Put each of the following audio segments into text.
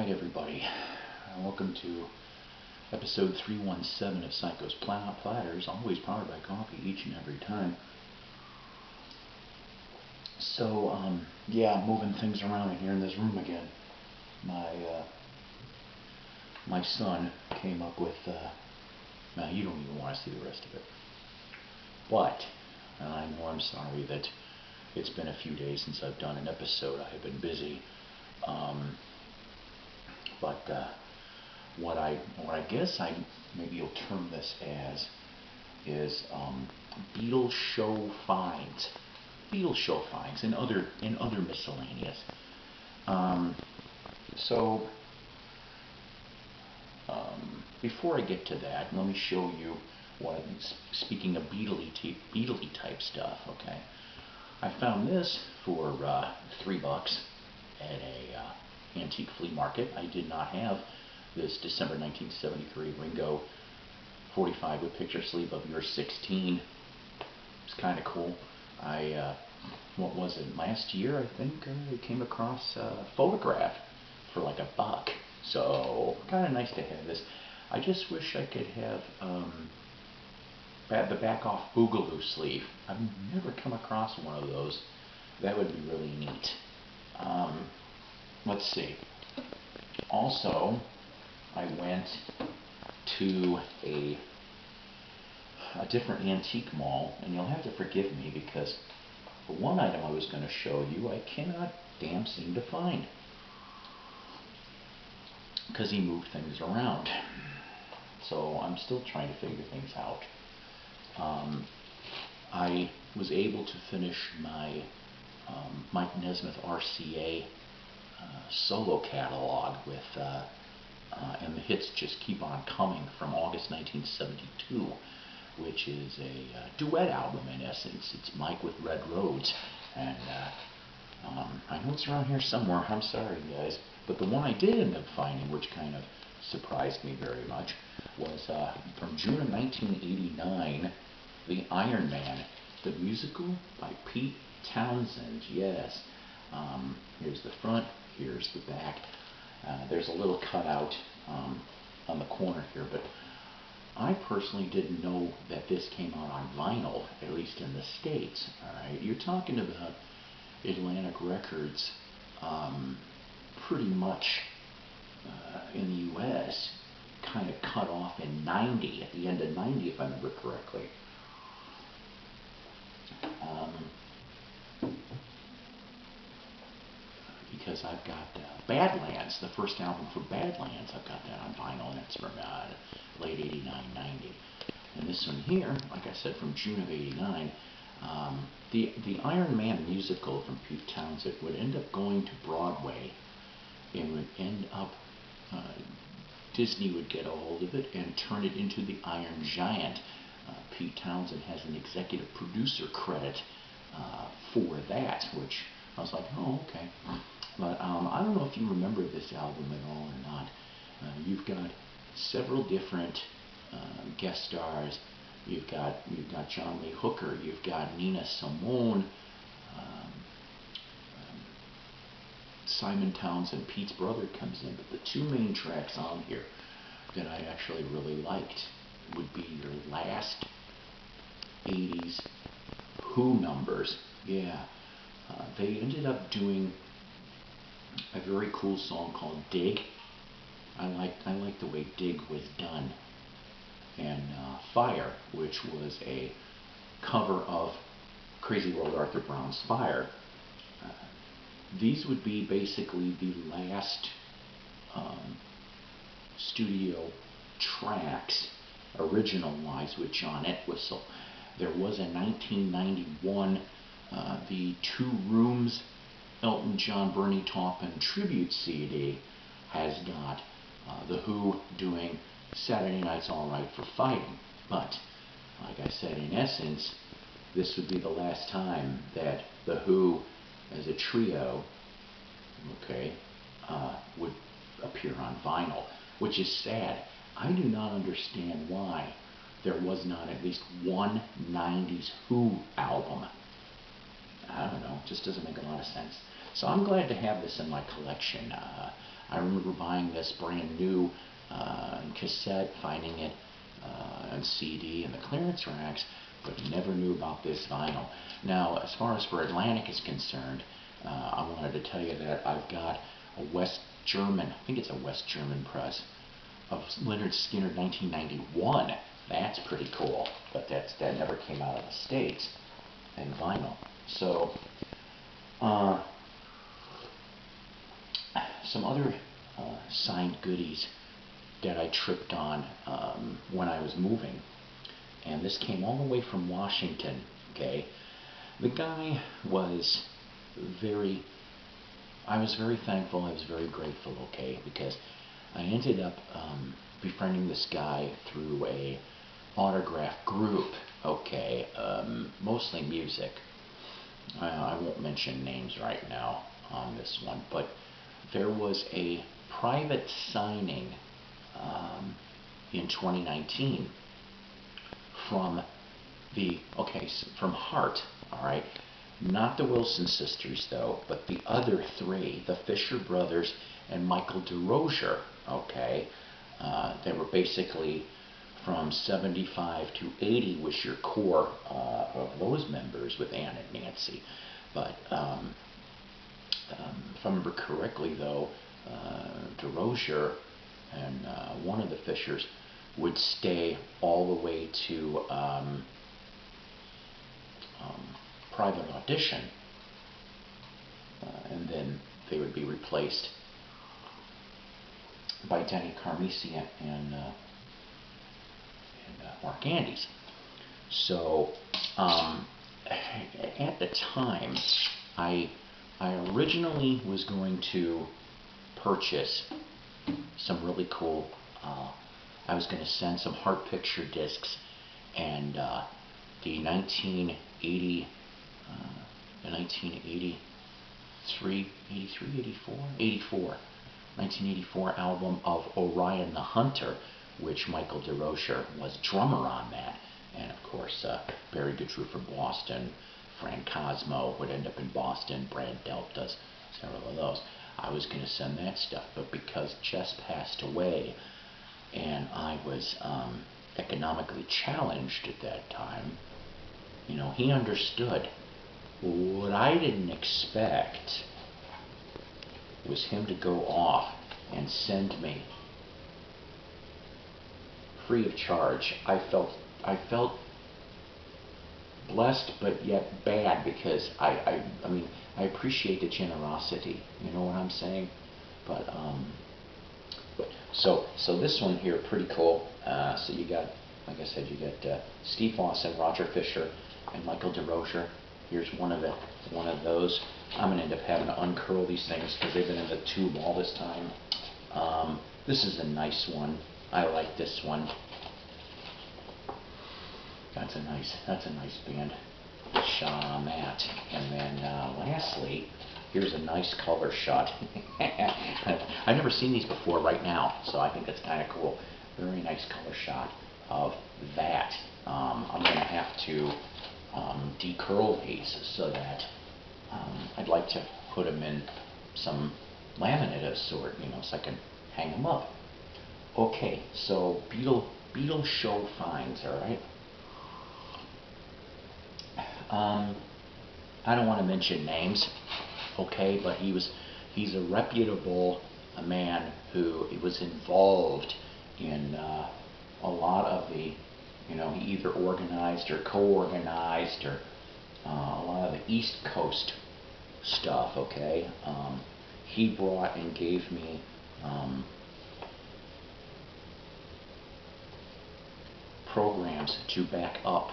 Alright everybody, welcome to episode 317 of Psykos Platters, always powered by coffee each and every time. So, yeah, moving things around in here in this room again. My son came up with, now you don't even want to see the rest of it. But, I know I'm sorry that it's been a few days since I've done an episode. I have been busy. What I guess maybe you'll term this as is Beatles Show finds, and other miscellaneous. Before I get to that, let me show you what. Speaking of Beatley type stuff, okay. I found this for $3 at a antique flea market. I did not have this December 1973 Ringo 45 with picture sleeve of You're 16. It's kind of cool. What was it, last year I think I came across a photograph for like $1. So kind of nice to have this. I just wish I could have the back off Boogaloo sleeve. I've never come across one of those. That would be really neat. Let's see. Also, I went to a different antique mall, and you'll have to forgive me because the one item I was going to show you I cannot damn seem to find because he moved things around. So I'm still trying to figure things out. I was able to finish my Mike Nesmith RCA solo catalog with, and the hits just keep on coming, from August 1972, which is a duet album in essence. It's Mike with Red Roads, and I know it's around here somewhere. I'm sorry guys, but the one I did end up finding, which kind of surprised me very much, was from June of 1989, The Iron Man, the musical by Pete Townsend. Yes. Here's the front, here's the back. There's a little cutout on the corner here, but I personally didn't know that this came out on vinyl, at least in the States. Alright, you're talking about Atlantic Records, pretty much in the US, kind of cut off in 90, at the end of 90 if I remember correctly. Because I've got Badlands, the first album for Badlands, I've got that on vinyl, and it's from late 89, 90. And this one here, like I said, from June of 89, the Iron Man musical from Pete Townsend would end up going to Broadway, and would end up, Disney would get a hold of it and turn it into The Iron Giant. Pete Townsend has an executive producer credit for that, which I was like, oh, okay. But I don't know if you remember this album at all or not. You've got several different guest stars. You've got John Lee Hooker. You've got Nina Simone. Simon Townsend, Pete's brother, comes in. But the two main tracks on here that I actually really liked would be your last 80s Who numbers. Yeah. They ended up doing a very cool song called Dig. I liked the way Dig was done. And Fire, which was a cover of Crazy World Arthur Brown's Fire. These would be basically the last studio tracks, original-wise, with John Entwistle. There was a 1991 the Two Rooms Elton John Bernie Taupin tribute CD has got The Who doing Saturday Night's All Right for Fighting. But, like I said, in essence, this would be the last time that The Who, as a trio, okay, would appear on vinyl, which is sad. I do not understand why there was not at least one 90s Who album. I don't know, it just doesn't make a lot of sense. So I'm glad to have this in my collection. I remember buying this brand new cassette, finding it on CD in the clearance racks, but never knew about this vinyl. Now, as far as for Atlantic is concerned, I wanted to tell you that I've got a West German, I think it's a West German press, of Lynyrd Skynyrd 1991. That's pretty cool, but that never came out of the States in vinyl. So, some other signed goodies that I tripped on when I was moving, and this came all the way from Washington, okay? The guy was I was very thankful, I was very grateful, okay, because I ended up befriending this guy through a autograph group, okay, mostly music. I won't mention names right now on this one, but there was a private signing in 2019 from from Heart, alright, not the Wilson sisters though, but the other three, the Fisher brothers and Michael DeRozier, okay, they were basically from 75 to 80 was your core of those members with Ann and Nancy. But if I remember correctly though, DeRozier and one of the Fishers would stay all the way to Private Audition, and then they would be replaced by Denny Carmisi and Mark Andes. So at the time, I originally was going to purchase some really cool. I was going to send some Heart picture discs and the 1983, 1984 album of Orion the Hunter, which Michael DeRozier was drummer on that, and of course Barry Goodrue from Boston, Frank Cosmo would end up in Boston, Brad Delp does several of those. I was going to send that stuff, but because Jess passed away and I was economically challenged at that time, you know, he understood. What I didn't expect was him to go off and send me free of charge. I felt blessed, but yet bad, because I mean, I appreciate the generosity. You know what I'm saying? But so this one here, pretty cool. So you got, like I said, you got Steve Lawson, Roger Fisher, and Michael DeRozier. Here's one of those. I'm gonna end up having to uncurl these things because they've been in the tube all this time. This is a nice one. I like this one. That's a nice band shot on that. And then lastly, here's a nice color shot. I've never seen these before right now, so I think that's kind of cool. Very nice color shot of that. I'm going to have to decurl these so that I'd like to put them in some laminate of sort, you know, so I can hang them up. Okay, so Beatles Show finds, all right. I don't want to mention names, okay, but he's a reputable man who was involved in a lot of the, you know, he either organized or co-organized or a lot of the East Coast stuff, okay. He brought and gave me programs to back up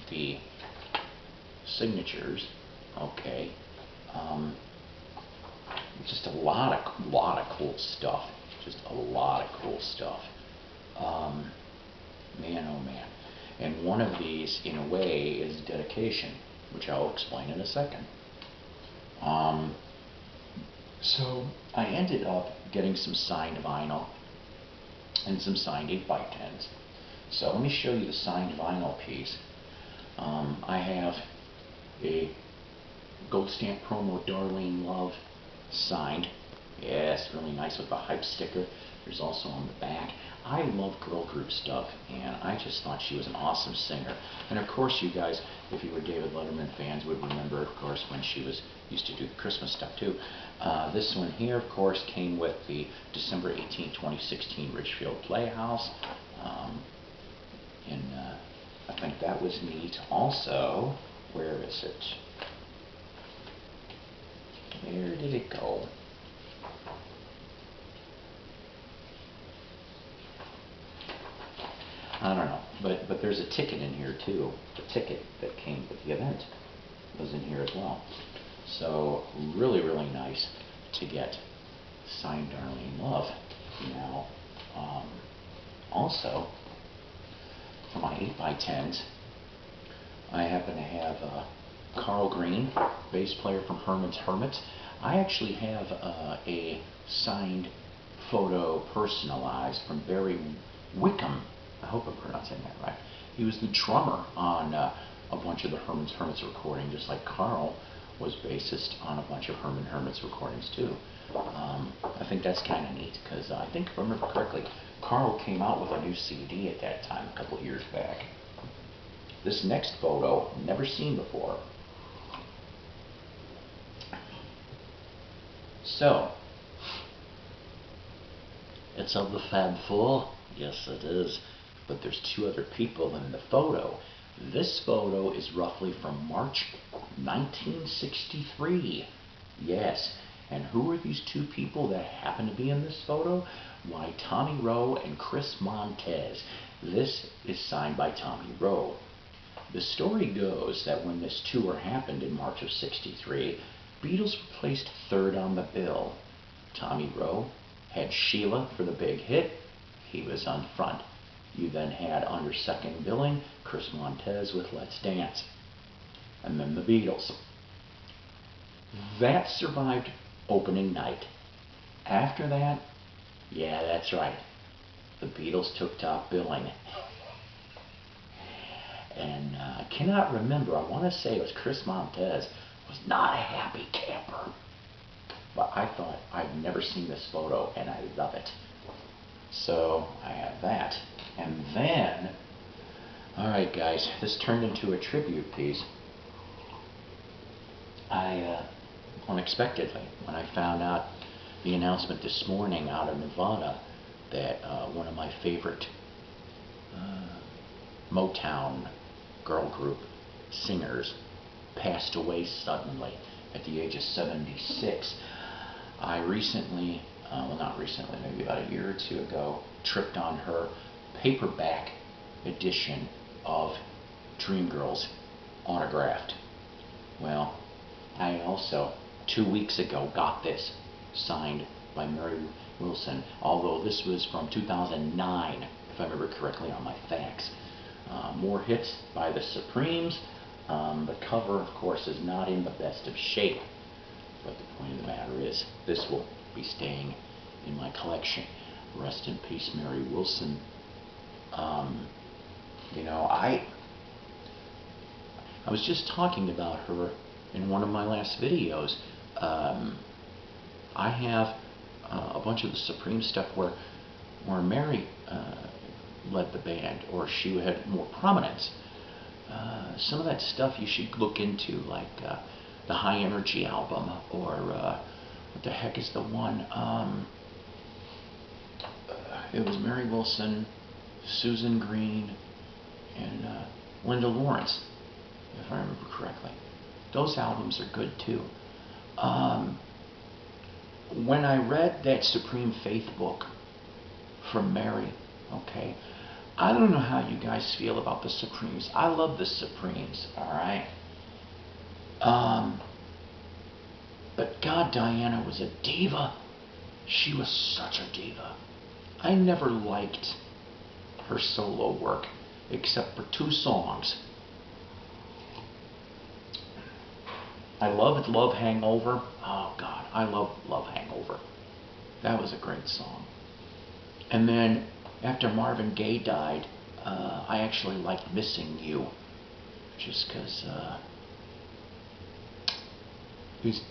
the signatures, okay. Just a lot of cool stuff. Just a lot of cool stuff. Man, oh man. And one of these, in a way, is dedication, which I'll explain in a second. So I ended up getting some signed vinyl and some signed 8x10s. So let me show you the signed vinyl piece. I have a gold stamp promo Darlene Love signed. Yes, really nice with the hype sticker. There's also on the back. I love girl group stuff, and I just thought she was an awesome singer. And of course, you guys, if you were David Letterman fans, would remember, of course, when she used to do the Christmas stuff too. This one here, of course, came with the December 18, 2016 Ridgefield Playhouse. And I think that was neat. Also, where is it? Where did it go? I don't know, but there's a ticket in here too. The ticket that came with the event was in here as well. So really, really nice to get signed Darlene Love. Now, also for my 8x10s, I happen to have Carl Green, bass player from Herman's Hermits. I actually have a signed photo personalized from Barry Wickham. I hope I'm pronouncing that right. He was the drummer on a bunch of the Herman's Hermits recordings, just like Carl was bassist on a bunch of Herman Hermits recordings too. I think that's kind of neat, because I think, if I remember correctly, Carl came out with a new CD at that time, a couple of years back. This next photo, never seen before. So, it's of the Fab Four. Yes, it is. But there's two other people in the photo. This photo is roughly from March 1963. Yes. And who are these two people that happen to be in this photo? Why, Tommy Roe and Chris Montez. This is signed by Tommy Roe. The story goes that when this tour happened in March of '63, Beatles were placed third on the bill. Tommy Roe had Sheila for the big hit. He was on front. You then had, under second billing, Chris Montez with Let's Dance. And then the Beatles. That survived opening night. After that, yeah, that's right, the Beatles took top billing. And I cannot remember, I want to say it was Chris Montez was not a happy camper. But I thought, I've never seen this photo, and I love it. So I have that. And then, alright guys, this turned into a tribute piece. Unexpectedly, when I found out the announcement this morning out of Nevada that one of my favorite Motown girl group singers passed away suddenly at the age of 76. I recently, well not recently, maybe about a year or two ago, tripped on her paperback edition of Dreamgirls autographed. Well, I also 2 weeks ago got this signed by Mary Wilson, although this was from 2009, if I remember correctly on my facts. More hits by the Supremes. The cover, of course, is not in the best of shape, but the point of the matter is, this will be staying in my collection. Rest in peace, Mary Wilson. You know, I was just talking about her in one of my last videos. I have a bunch of the Supreme stuff where Mary led the band, or she had more prominence. Some of that stuff you should look into, like the High Energy album, or what the heck is the one? It was Mary Wilson, Susan Green, and Linda Lawrence, if I remember correctly. Those albums are good too. When I read that Supreme Faith book from Mary, okay, I don't know how you guys feel about the Supremes. I love the Supremes, alright? But God, Diana was a diva. She was such a diva. I never liked her solo work, except for 2 songs. I loved Love Hangover. Oh God, I love Love Hangover. That was a great song. And then after Marvin Gaye died, I actually liked Missing You, just because he's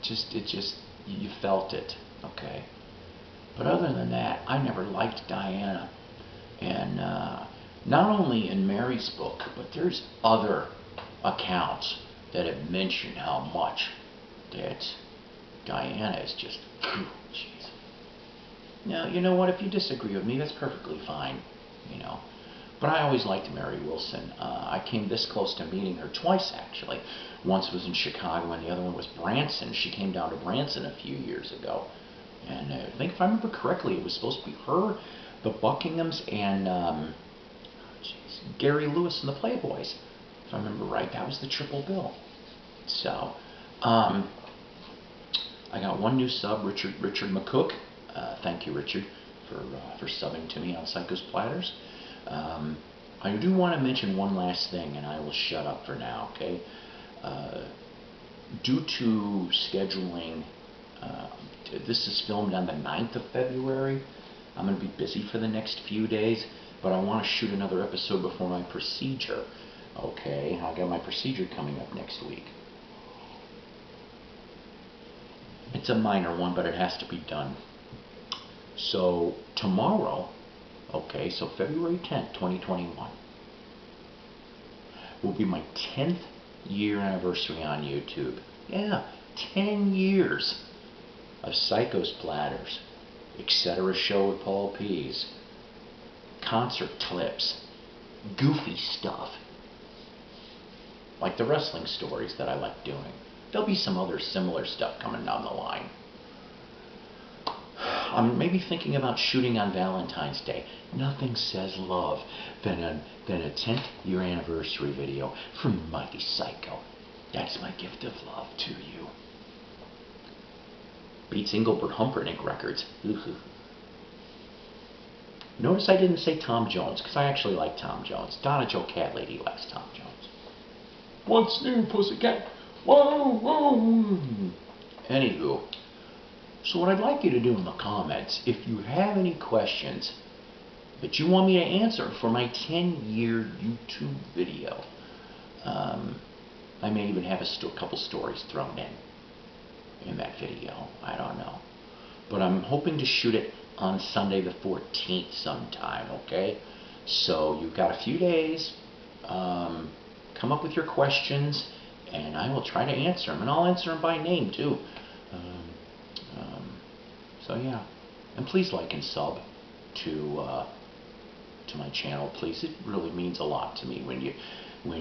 you felt it, okay? But other than that, I never liked Diana. And not only in Mary's book, but there's other accounts that have mentioned how much that Diana is just, jeez. Now, you know what? If you disagree with me, that's perfectly fine, you know. But I always liked Mary Wilson. I came this close to meeting her twice, actually. Once was in Chicago, and the other one was Branson. She came down to Branson a few years ago. And I think, if I remember correctly, it was supposed to be her, the Buckinghams, and Gary Lewis and the Playboys. If I remember right, that was the triple bill. So, I got one new sub, Richard McCook. Thank you, Richard, for subbing to me on Psykos Platters. I do want to mention one last thing, and I will shut up for now, okay? Due to scheduling, this is filmed on the 9th of February. I'm going to be busy for the next few days, but I want to shoot another episode before my procedure, okay? I got my procedure coming up next week. It's a minor one, but it has to be done. So tomorrow, okay, so February 10th, 2021, will be my 10th year anniversary on YouTube. Yeah, 10 years of Psykos Platters, etc. show with Paul Pease, concert clips, goofy stuff, like the wrestling stories that I like doing. There'll be some other similar stuff coming down the line. I'm maybe thinking about shooting on Valentine's Day. Nothing says love than a 10th year anniversary video from Mighty Psycho. That's my gift of love to you. Beats Engelbert Humperdinck records. Notice I didn't say Tom Jones, because I actually like Tom Jones. Donna Jo Cat Lady likes Tom Jones. What's new, pussycat? Whoa, whoa. Anywho, so what I'd like you to do in the comments, if you have any questions that you want me to answer for my 10-year YouTube video, I may even have a couple stories thrown in that video. I don't know. But I'm hoping to shoot it on Sunday the 14th sometime, okay? So you've got a few days. Come up with your questions, and I will try to answer them. And I'll answer them by name, too. So yeah, and please like and sub to my channel, please. It really means a lot to me when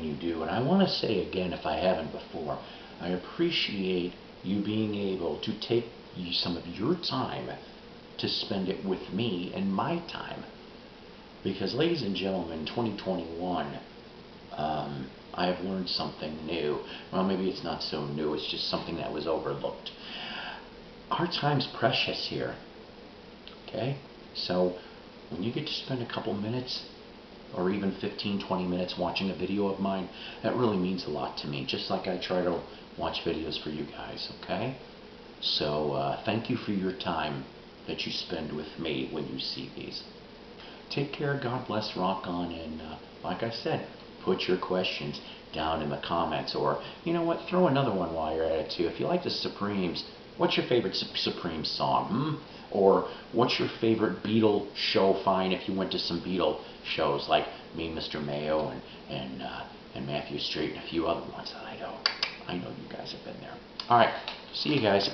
you do. And I want to say again, if I haven't before, I appreciate you being able to take some of your time to spend it with me and my time. Because, ladies and gentlemen, 2021, I have learned something new. Well, maybe it's not so new, it's just something that was overlooked. Our time's precious here, okay? So when you get to spend a couple minutes or even 15-20 minutes watching a video of mine, that really means a lot to me, just like I try to watch videos for you guys, okay? So thank you for your time that you spend with me when you see these. Take care, God bless, rock on, and like I said, put your questions down in the comments, or you know what, throw another one while you're at it too. If you like the Supremes, what's your favorite Supreme song? Or what's your favorite Beatles show? Fine, if you went to some Beatles shows like Me, Mr. Mayo, and Matthew Street, and a few other ones that I know. I know you guys have been there. All right, see you guys.